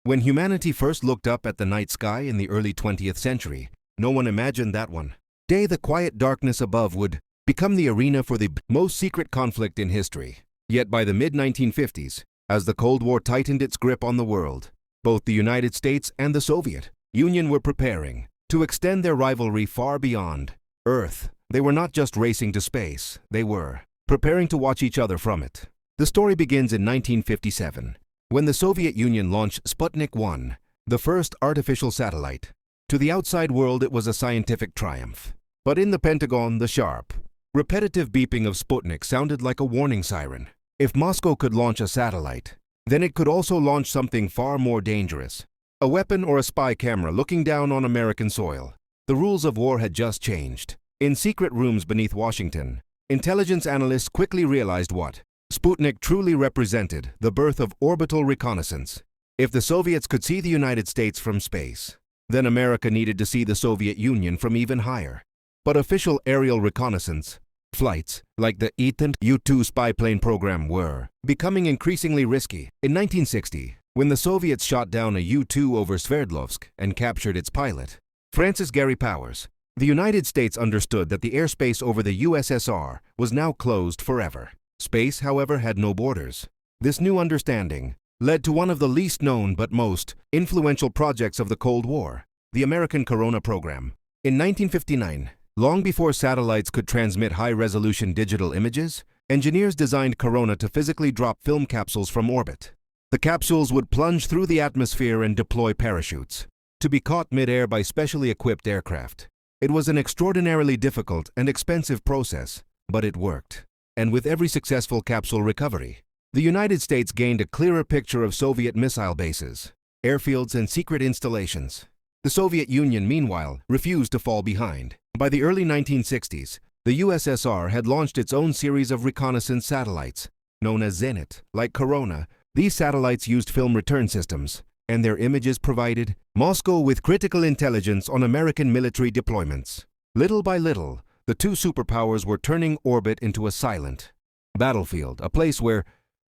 When humanity first looked up at the night sky in the early 20th century, no one imagined that one day the quiet darkness above would become the arena for the most secret conflict in history. Yet by the mid-1950s, as the Cold War tightened its grip on the world, both the United States and the Soviet Union were preparing to extend their rivalry far beyond Earth. They were not just racing to space, they were preparing to watch each other from it. The story begins in 1957, when the Soviet Union launched Sputnik 1, the first artificial satellite. To the outside world, it was a scientific triumph. But in the Pentagon, the sharp, repetitive beeping of Sputnik sounded like a warning siren. If Moscow could launch a satellite, then it could also launch something far more dangerous. A weapon or a spy camera looking down on American soil. The rules of war had just changed. In secret rooms beneath Washington, intelligence analysts quickly realized what Sputnik truly represented: the birth of orbital reconnaissance. If the Soviets could see the United States from space, then America needed to see the Soviet Union from even higher. But official aerial reconnaissance flights, like the U-2 spy plane program, were becoming increasingly risky. In 1960, when the Soviets shot down a U-2 over Sverdlovsk and captured its pilot, Francis Gary Powers, the United States understood that the airspace over the USSR was now closed forever. Space, however, had no borders. This new understanding led to one of the least known but most influential projects of the Cold War, the American Corona program. In 1959, long before satellites could transmit high-resolution digital images, engineers designed Corona to physically drop film capsules from orbit. The capsules would plunge through the atmosphere and deploy parachutes to be caught mid-air by specially equipped aircraft. It was an extraordinarily difficult and expensive process, but it worked. And with every successful capsule recovery, the United States gained a clearer picture of Soviet missile bases, airfields, and secret installations. The Soviet Union, meanwhile, refused to fall behind. By the early 1960s, the USSR had launched its own series of reconnaissance satellites, known as Zenit. Like Corona, these satellites used film return systems, and their images provided Moscow with critical intelligence on American military deployments. Little by little, the two superpowers were turning orbit into a silent battlefield, a place where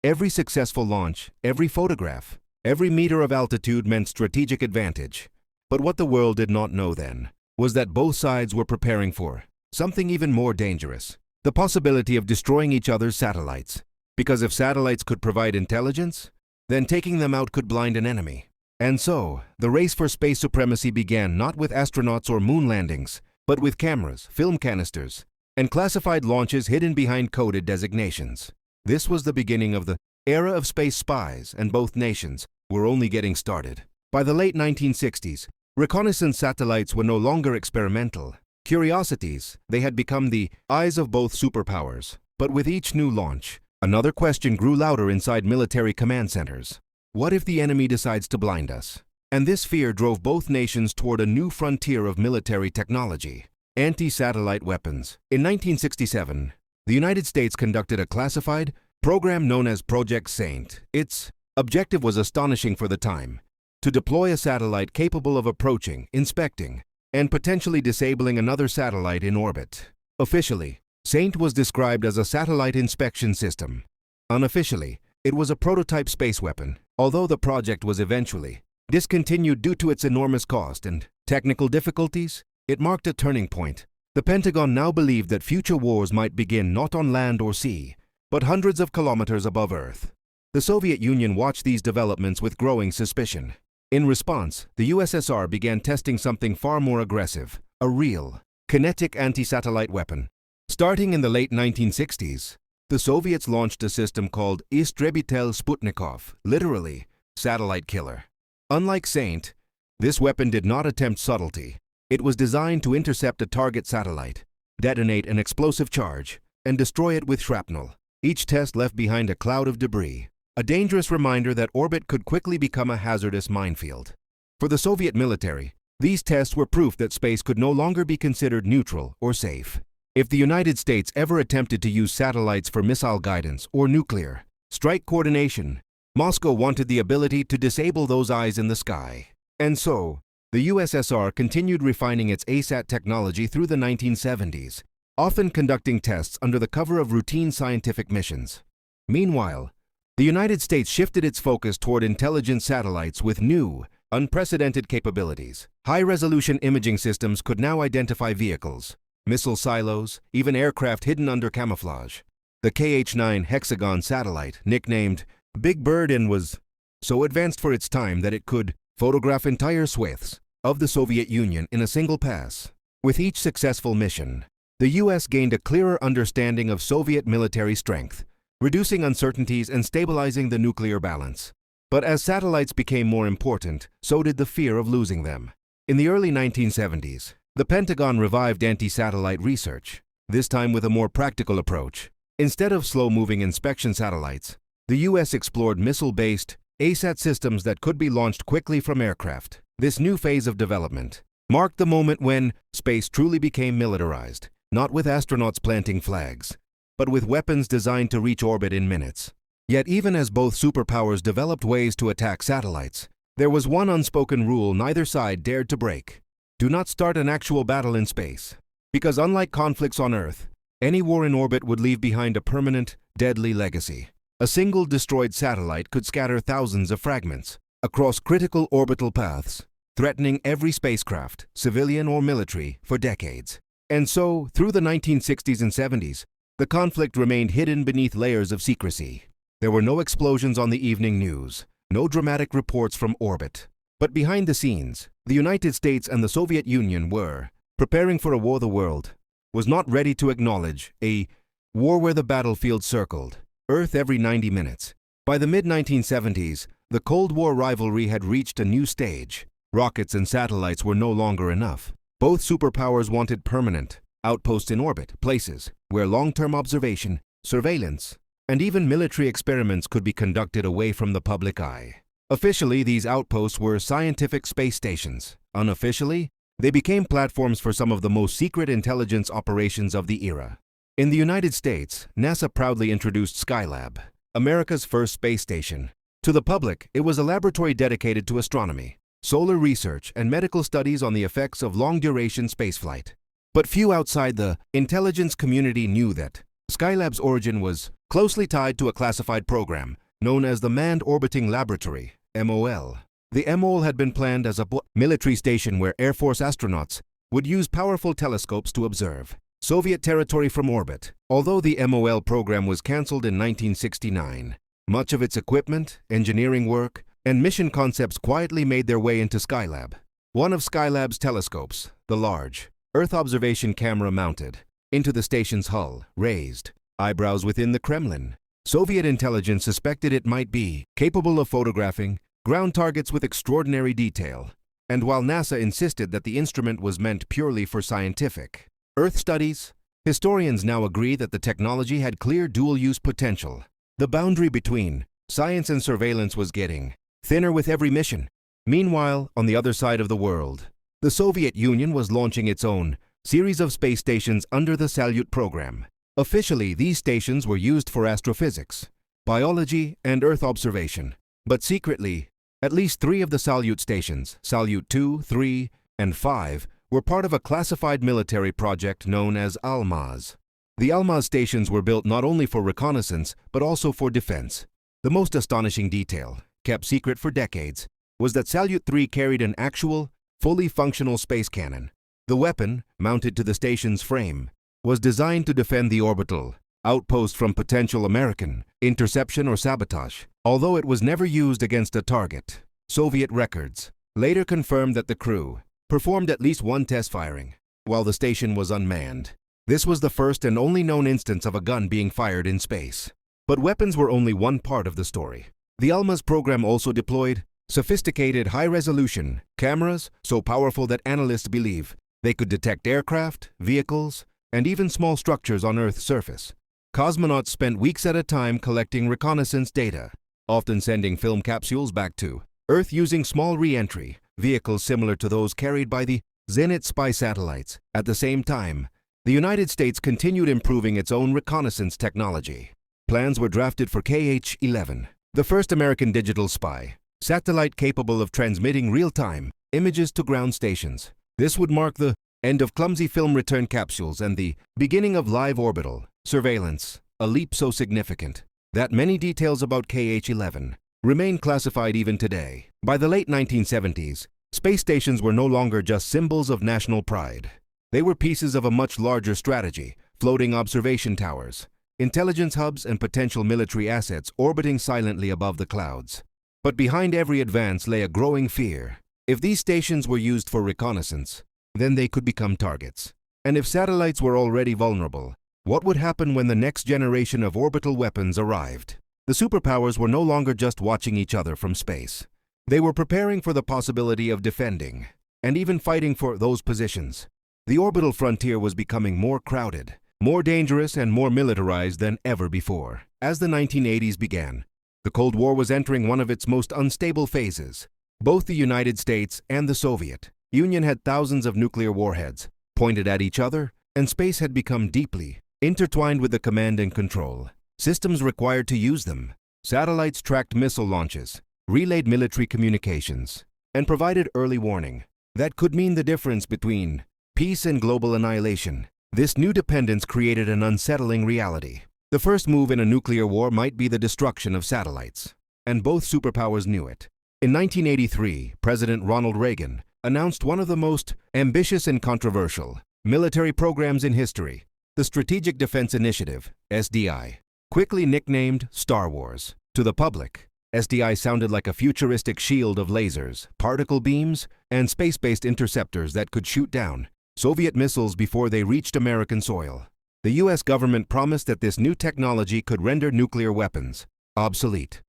every successful launch, every photograph, every meter of altitude meant strategic advantage. But what the world did not know then was that both sides were preparing for something even more dangerous: the possibility of destroying each other's satellites. Because if satellites could provide intelligence, then taking them out could blind an enemy. And so, the race for space supremacy began not with astronauts or moon landings, but with cameras, film canisters, and classified launches hidden behind coded designations. This was the beginning of the era of space spies, and both nations were only getting started. By the late 1960s, reconnaissance satellites were no longer experimental curiosities. They had become the eyes of both superpowers. But with each new launch, another question grew louder inside military command centers. What if the enemy decides to blind us? And this fear drove both nations toward a new frontier of military technology: anti-satellite weapons. In 1967, the United States conducted a classified program known as Project Saint. Its objective was astonishing for the time: to deploy a satellite capable of approaching, inspecting, and potentially disabling another satellite in orbit. Officially, Saint was described as a satellite inspection system. Unofficially, it was a prototype space weapon. Although the project was eventually discontinued due to its enormous cost and technical difficulties, it marked a turning point. The Pentagon now believed that future wars might begin not on land or sea, but hundreds of kilometers above Earth. The Soviet Union watched these developments with growing suspicion. In response, the USSR began testing something far more aggressive: a real, kinetic anti-satellite weapon. Starting in the late 1960s, the Soviets launched a system called Istrebitel Sputnikov, literally, satellite killer. Unlike Saint, this weapon did not attempt subtlety. It was designed to intercept a target satellite, detonate an explosive charge, and destroy it with shrapnel. Each test left behind a cloud of debris, a dangerous reminder that orbit could quickly become a hazardous minefield. For the Soviet military, these tests were proof that space could no longer be considered neutral or safe. If the United States ever attempted to use satellites for missile guidance or nuclear strike coordination, Moscow wanted the ability to disable those eyes in the sky. And so, the USSR continued refining its ASAT technology through the 1970s, often conducting tests under the cover of routine scientific missions. Meanwhile, the United States shifted its focus toward intelligence satellites with new, unprecedented capabilities. High-resolution imaging systems could now identify vehicles, missile silos, even aircraft hidden under camouflage. The KH-9 hexagon satellite, nicknamed Big Bird, and was so advanced for its time that it could photograph entire swathes of the Soviet Union in a single pass. With each successful mission, the U.S. gained a clearer understanding of Soviet military strength, reducing uncertainties and stabilizing the nuclear balance. But as satellites became more important, so did the fear of losing them. In the early 1970s, the Pentagon revived anti-satellite research, this time with a more practical approach. Instead of slow-moving inspection satellites, the U.S. explored missile-based ASAT systems that could be launched quickly from aircraft. This new phase of development marked the moment when space truly became militarized, not with astronauts planting flags, but with weapons designed to reach orbit in minutes. Yet even as both superpowers developed ways to attack satellites, there was one unspoken rule neither side dared to break. Do not start an actual battle in space. Because unlike conflicts on Earth, any war in orbit would leave behind a permanent, deadly legacy. A single destroyed satellite could scatter thousands of fragments across critical orbital paths, threatening every spacecraft, civilian or military, for decades. And so, through the 1960s and 70s, the conflict remained hidden beneath layers of secrecy. There were no explosions on the evening news, no dramatic reports from orbit. But behind the scenes, the United States and the Soviet Union were preparing for a war the world was not ready to acknowledge, a war where the battlefield circled Earth every 90 minutes. By the mid-1970s, the Cold War rivalry had reached a new stage. Rockets and satellites were no longer enough. Both superpowers wanted permanent outposts in orbit, places where long-term observation, surveillance, and even military experiments could be conducted away from the public eye. Officially, these outposts were scientific space stations. Unofficially, they became platforms for some of the most secret intelligence operations of the era. In the United States, NASA proudly introduced Skylab, America's first space station. To the public, it was a laboratory dedicated to astronomy, solar research, and medical studies on the effects of long-duration spaceflight. But few outside the intelligence community knew that Skylab's origin was closely tied to a classified program known as the Manned Orbiting Laboratory, MOL. The MOL had been planned as a military station where Air Force astronauts would use powerful telescopes to observe Soviet territory from orbit. Although the MOL program was cancelled in 1969, much of its equipment, engineering work, and mission concepts quietly made their way into Skylab. One of Skylab's telescopes, the large Earth observation camera mounted into the station's hull, raised eyebrows within the Kremlin. Soviet intelligence suspected it might be capable of photographing ground targets with extraordinary detail. And while NASA insisted that the instrument was meant purely for scientific Earth studies, historians now agree that the technology had clear dual-use potential. The boundary between science and surveillance was getting thinner with every mission. Meanwhile, on the other side of the world, the Soviet Union was launching its own series of space stations under the Salyut program. Officially, these stations were used for astrophysics, biology, and Earth observation. But secretly, at least 3 of the Salyut stations, Salyut 2, 3, and 5, were part of a classified military project known as Almaz. The Almaz stations were built not only for reconnaissance, but also for defense. The most astonishing detail, kept secret for decades, was that Salyut 3 carried an actual, fully functional space cannon. The weapon, mounted to the station's frame, was designed to defend the orbital outpost from potential American interception or sabotage, although it was never used against a target. Soviet records later confirmed that the crew performed at least one test firing while the station was unmanned. This was the first and only known instance of a gun being fired in space. But weapons were only one part of the story. The Almaz program also deployed sophisticated high-resolution cameras so powerful that analysts believe they could detect aircraft, vehicles, and even small structures on Earth's surface. Cosmonauts spent weeks at a time collecting reconnaissance data, often sending film capsules back to Earth using small re-entry vehicles similar to those carried by the Zenit spy satellites. At the same time, the United States continued improving its own reconnaissance technology. Plans were drafted for KH-11, the first American digital spy satellite capable of transmitting real-time images to ground stations. This would mark the end of clumsy film return capsules and the beginning of live orbital surveillance, a leap so significant that many details about KH-11 remain classified even today. By the late 1970s, space stations were no longer just symbols of national pride. They were pieces of a much larger strategy, floating observation towers, intelligence hubs, and potential military assets orbiting silently above the clouds. But behind every advance lay a growing fear. If these stations were used for reconnaissance, then they could become targets. And if satellites were already vulnerable, what would happen when the next generation of orbital weapons arrived? The superpowers were no longer just watching each other from space. They were preparing for the possibility of defending, and even fighting for those positions. The orbital frontier was becoming more crowded, more dangerous, and more militarized than ever before. As the 1980s began, the Cold War was entering one of its most unstable phases. Both the United States and the Soviet Union had thousands of nuclear warheads pointed at each other, and space had become deeply intertwined with the command and control systems required to use them. Satellites tracked missile launches, relayed military communications, and provided early warning. That could mean the difference between peace and global annihilation. This new dependence created an unsettling reality. The first move in a nuclear war might be the destruction of satellites, and both superpowers knew it. In 1983, President Ronald Reagan announced one of the most ambitious and controversial military programs in history, the Strategic Defense Initiative, SDI, quickly nicknamed Star Wars. To the public, SDI sounded like a futuristic shield of lasers, particle beams, and space-based interceptors that could shoot down Soviet missiles before they reached American soil. The U.S. government promised that this new technology could render nuclear weapons obsolete.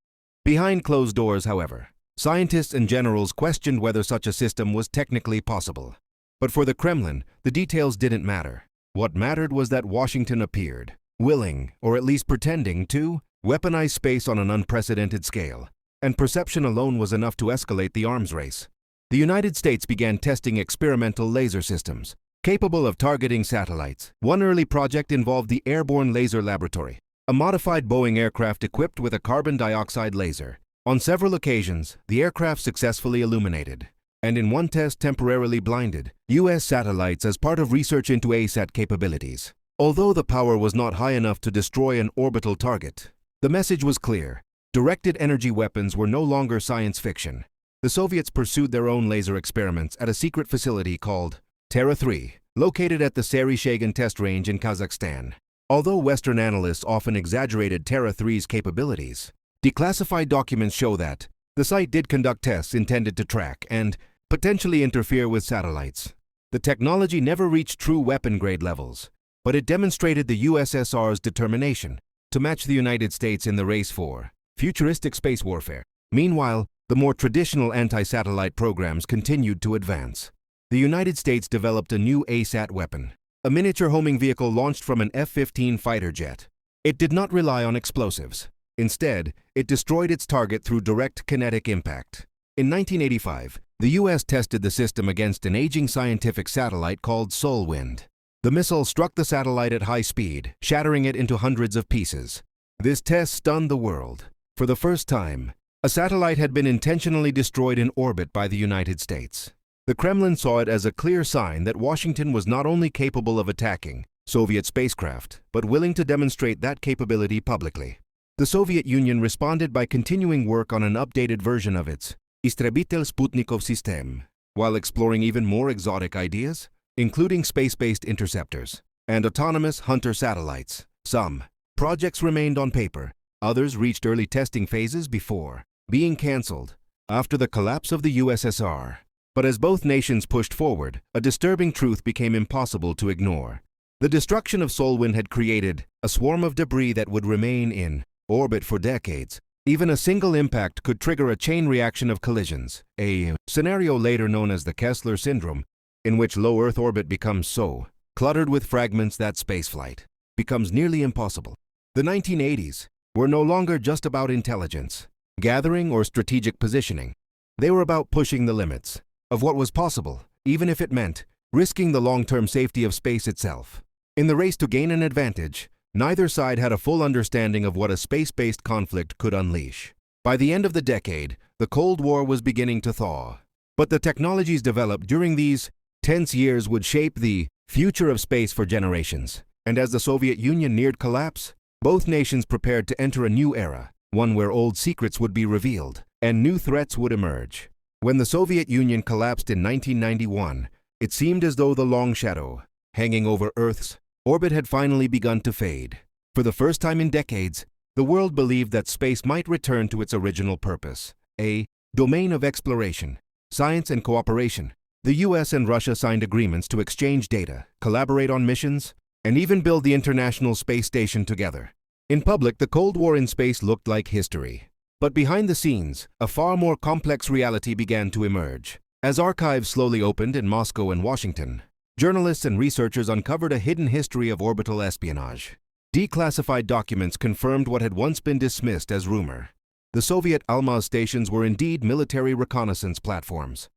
Behind closed doors, however, scientists and generals questioned whether such a system was technically possible. But for the Kremlin, the details didn't matter. What mattered was that Washington appeared, willing, or at least pretending, to weaponize space on an unprecedented scale. And perception alone was enough to escalate the arms race. The United States began testing experimental laser systems, capable of targeting satellites. One early project involved the Airborne Laser Laboratory, a modified Boeing aircraft equipped with a carbon dioxide laser. On several occasions, the aircraft successfully illuminated, and in one test temporarily blinded, U.S. satellites as part of research into ASAT capabilities. Although the power was not high enough to destroy an orbital target, the message was clear. Directed energy weapons were no longer science fiction. The Soviets pursued their own laser experiments at a secret facility called Terra 3, located at the Sari-Shagan test range in Kazakhstan. Although Western analysts often exaggerated Terra 3's capabilities, declassified documents show that the site did conduct tests intended to track and potentially interfere with satellites. The technology never reached true weapon-grade levels, but it demonstrated the USSR's determination to match the United States in the race for futuristic space warfare. Meanwhile, the more traditional anti-satellite programs continued to advance. The United States developed a new ASAT weapon, a miniature homing vehicle launched from an F-15 fighter jet. It did not rely on explosives. Instead, it destroyed its target through direct kinetic impact. In 1985, the U.S. tested the system against an aging scientific satellite called Solwind. The missile struck the satellite at high speed, shattering it into hundreds of pieces. This test stunned the world. For the first time, a satellite had been intentionally destroyed in orbit by the United States. The Kremlin saw it as a clear sign that Washington was not only capable of attacking Soviet spacecraft, but willing to demonstrate that capability publicly. The Soviet Union responded by continuing work on an updated version of its Istrebitel Sputnikov system, while exploring even more exotic ideas, including space-based interceptors and autonomous hunter satellites. Some projects remained on paper, others reached early testing phases before being cancelled after the collapse of the USSR. But as both nations pushed forward, a disturbing truth became impossible to ignore. The destruction of Solwind had created a swarm of debris that would remain in orbit for decades. Even a single impact could trigger a chain reaction of collisions, a scenario later known as the Kessler syndrome, in which low Earth orbit becomes so cluttered with fragments that spaceflight becomes nearly impossible. The 1980s were no longer just about intelligence gathering or strategic positioning. They were about pushing the limits of what was possible, even if it meant risking the long-term safety of space itself. In the race to gain an advantage, neither side had a full understanding of what a space-based conflict could unleash. By the end of the decade, the Cold War was beginning to thaw. But the technologies developed during these tense years would shape the future of space for generations. And as the Soviet Union neared collapse, Both nations prepared to enter a new era, one where old secrets would be revealed and new threats would emerge. When the Soviet Union collapsed in 1991, it seemed as though the long shadow, hanging over Earth's orbit, had finally begun to fade. For the first time in decades, the world believed that space might return to its original purpose, a domain of exploration, science, and cooperation. The US and Russia signed agreements to exchange data, collaborate on missions, and even build the International Space Station together. In public, the Cold War in space looked like history. But behind the scenes, a far more complex reality began to emerge. As archives slowly opened in Moscow and Washington, journalists and researchers uncovered a hidden history of orbital espionage. Declassified documents confirmed what had once been dismissed as rumor. The Soviet Almaz stations were indeed military reconnaissance platforms.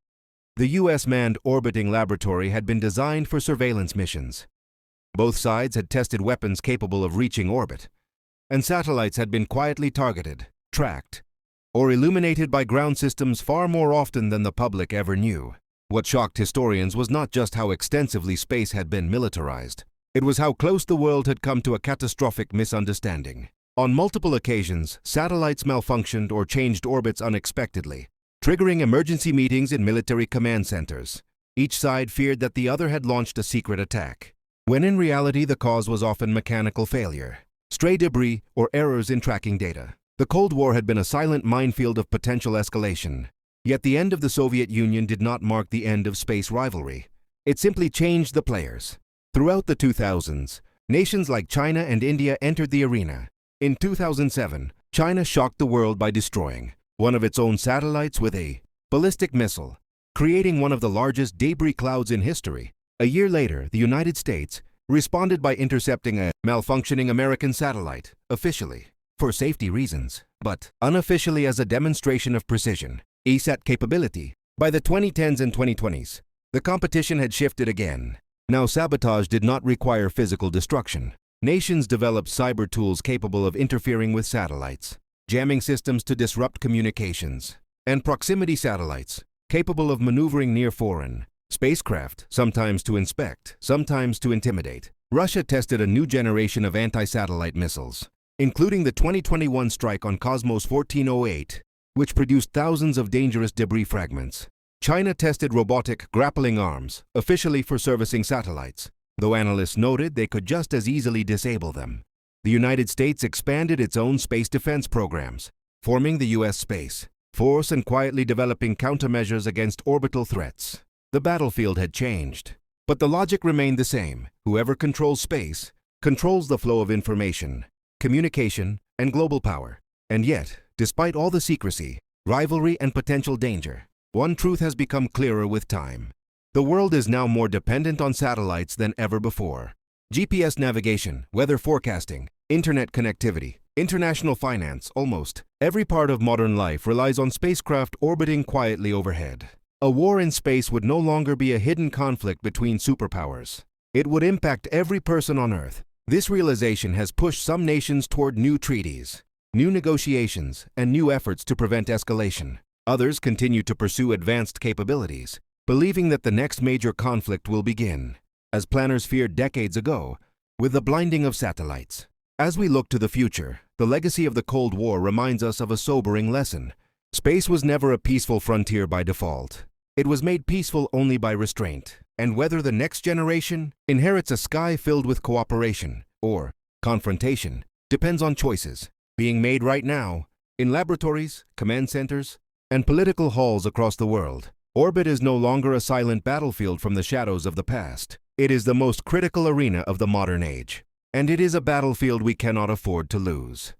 The US manned orbiting laboratory had been designed for surveillance missions. Both sides had tested weapons capable of reaching orbit, and satellites had been quietly targeted, tracked, or illuminated by ground systems far more often than the public ever knew. What shocked historians was not just how extensively space had been militarized. It was how close the world had come to a catastrophic misunderstanding. On multiple occasions, satellites malfunctioned or changed orbits unexpectedly, triggering emergency meetings in military command centers. Each side feared that the other had launched a secret attack, when in reality the cause was often mechanical failure, stray debris, or errors in tracking data. The Cold War had been a silent minefield of potential escalation. Yet the end of the Soviet Union did not mark the end of space rivalry. It simply changed the players. Throughout the 2000s, nations like China and India entered the arena. In 2007, China shocked the world by destroying one of its own satellites with a ballistic missile, creating one of the largest debris clouds in history. A year later, the United States responded by intercepting a malfunctioning American satellite, officially for safety reasons, but unofficially as a demonstration of precision, ESAT capability. By the 2010s and 2020s, the competition had shifted again. Now sabotage did not require physical destruction. Nations developed cyber tools capable of interfering with satellites, jamming systems to disrupt communications, and proximity satellites capable of maneuvering near foreign spacecraft, sometimes to inspect, sometimes to intimidate. Russia tested a new generation of anti-satellite missiles, including the 2021 strike on Cosmos 1408, which produced thousands of dangerous debris fragments. China tested robotic grappling arms, officially for servicing satellites, though analysts noted they could just as easily disable them. The United States expanded its own space defense programs, forming the U.S. Space Force and quietly developing countermeasures against orbital threats. The battlefield had changed, but the logic remained the same. Whoever controls space controls the flow of information, communication, and global power. And yet, despite all the secrecy, rivalry, and potential danger, one truth has become clearer with time. The world is now more dependent on satellites than ever before. GPS navigation, weather forecasting, internet connectivity, international finance, almost every part of modern life relies on spacecraft orbiting quietly overhead. A war in space would no longer be a hidden conflict between superpowers. It would impact every person on Earth. This realization has pushed some nations toward new treaties, new negotiations, and new efforts to prevent escalation. Others continue to pursue advanced capabilities, believing that the next major conflict will begin, as planners feared decades ago, with the blinding of satellites. As we look to the future, the legacy of the Cold War reminds us of a sobering lesson. Space was never a peaceful frontier by default. It was made peaceful only by restraint. And whether the next generation inherits a sky filled with cooperation or confrontation depends on choices being made right now in laboratories, command centers, and political halls across the world. Orbit is no longer a silent battlefield from the shadows of the past. It is the most critical arena of the modern age, and it is a battlefield we cannot afford to lose.